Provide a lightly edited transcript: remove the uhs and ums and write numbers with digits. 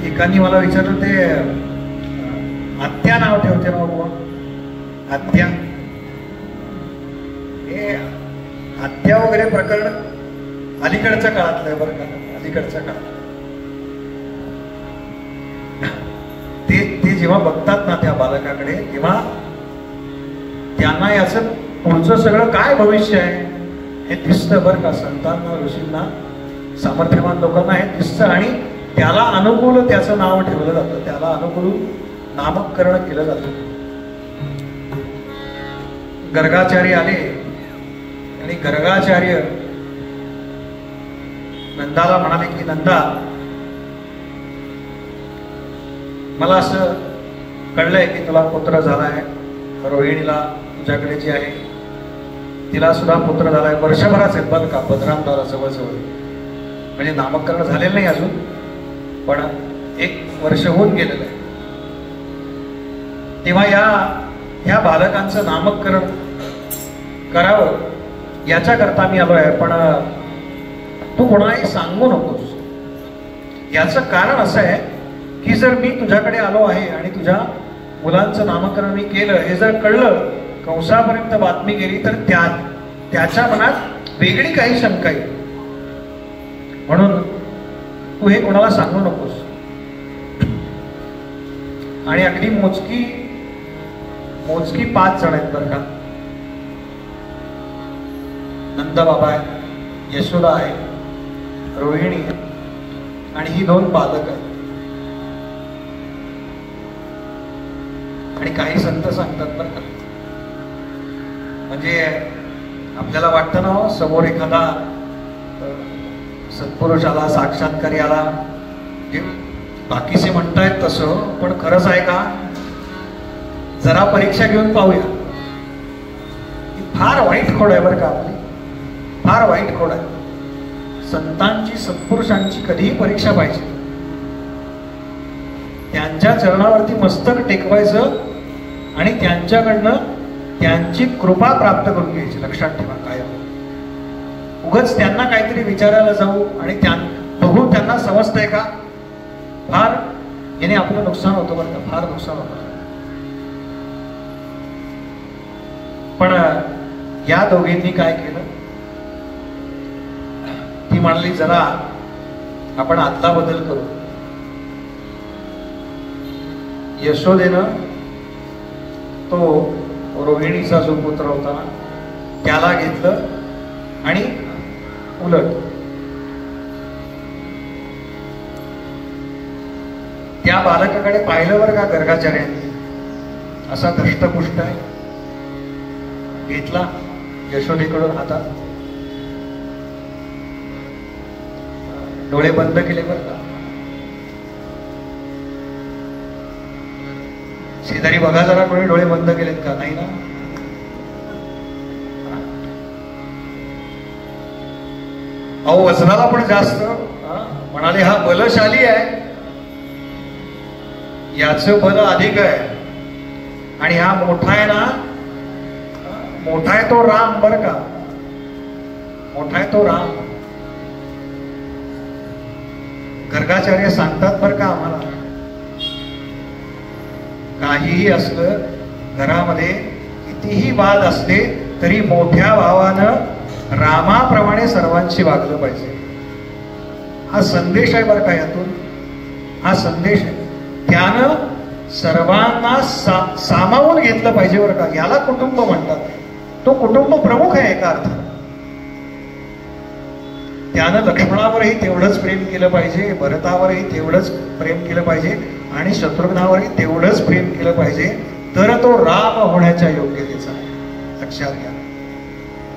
एकाने मला विचारलं ते आत्या नाव ठेवते ना बाबा, आत्या. हे आत्या वगैरे प्रकरण अलीकडच्या काळातलं आहे बरं का, अलीकडच्या काळात. ते जेव्हा बघतात ना त्या बालकाकडे, तेव्हा त्यांना याचं पुढचं सगळं काय भविष्य आहे हे दिसतं बरं का. संतांना, ऋषींना, सामर्थ्यवान लोकांना हे दिसतं आणि त्याला अनुकूल त्याचं नाव ठेवलं जातं, त्याला अनुकूल नामकरण केलं जातं. गर्गाचार्य आले आणि गर्गाचार्य नंदाला म्हणाले की नंदा, मला असं कळलंय की तुला पुत्र झालाय, रोहिणीला तुझ्याकडे जी आहे तिला सुद्धा पुत्र झालाय. वर्षभराच आहेत बरं का, बलरामदाला जवळजवळ, म्हणजे नामकरण झालेलं नाही अजून, पण 1 वर्ष होऊन गेलेलं आहे. तेव्हा या बालकांचं नामकरण करावं याच्याकरता मी आलो आहे. पण तू कोणालाही सांगू नकोस. याचं कारण असं आहे की जर मी तुझ्याकडे आलो आहे आणि तुझ्या मुलांचं नामकरण मी केलं, हे जर कळलं, कंसापर्यंत बातमी गेली, तर त्याच्या मनात वेगळी काही शंका येईल. म्हणून तू हे कोणाला सांगू नकोस. आणि अगदी मोजकी 5 जण आहेत बरं का. नंदबाबा आहे, यशोदा आहे, रोहिणी आणि ही 2 बालक आहेत. आणि काही संत सांगतात बरं का, म्हणजे आपल्याला वाटतं ना समोर एखादा सत्पुरुष आला, साक्षात्कारी आला, जे बाकीचे म्हणतायत तसं, पण खरंच आहे का, जरा परीक्षा घेऊन पाहूया. फार वाईट खोड आहे बरं का आपली, फार वाईट खोड आहे. संतांची, सत्पुरुषांची कधीही परीक्षा पाहिजे. त्यांच्या चरणावरती मस्तक टेकवायचं आणि त्यांच्याकडनं त्यांची कृपा प्राप्त करून घ्यायची. लक्षात ठेवा कायम. उगाच त्यांना काहीतरी विचारायला जाऊ आणि बघू त्यांना समजतंय का, फार याने आपलं नुकसान होतं बरं का, फार नुकसान होतं. पण या दोघींनी काय केलं, ती म्हणाली जरा आपण आतला बदल करू. यशोदेनं तो रोहिणीचा जो पुत्र होता ना त्याला घेतलं आणि उलट त्या बालकाकडे पाहिलं बरं का गर्गाचार्यांनी. असा धष्टपुष्ट आहे, घेतला यशोदेकडून हातात, डोळे बंद केले बरं का. शेजारी बघा जरा, कोणी डोळे बंद केलेत का? नाही ना. अहो वजनाला पण जास्त, म्हणाले हा बलशाली आहे, याचं बल अधिक आहे, आणि हा मोठा आहे ना, मोठा आहे तो राम बर का, मोठा आहे तो राम. गर्गाचार्य सांगतात बर का आम्हाला, काहीही असलं घरामध्ये, कितीही वाद असले तरी मोठ्या भावानं रामाप्रमाणे सर्वांशी वागलं पाहिजे. हा संदेश आहे बरं का, यातून हा संदेश आहे. त्यानं सर्वांना सामावून घेतलं पाहिजे बरं का. याला कुटुंब म्हणतात. तो कुटुंब प्रमुख आहे एका अर्थानं. त्यानं लक्ष्मणावरही तेवढंच प्रेम केलं पाहिजे, भरतावरही तेवढंच प्रेम केलं पाहिजे, आणि शत्रुघ्नावरही तेवढंच प्रेम केलं पाहिजे, तर तो राम होण्याच्या योग्यतेचा आहे. लक्षात घ्या.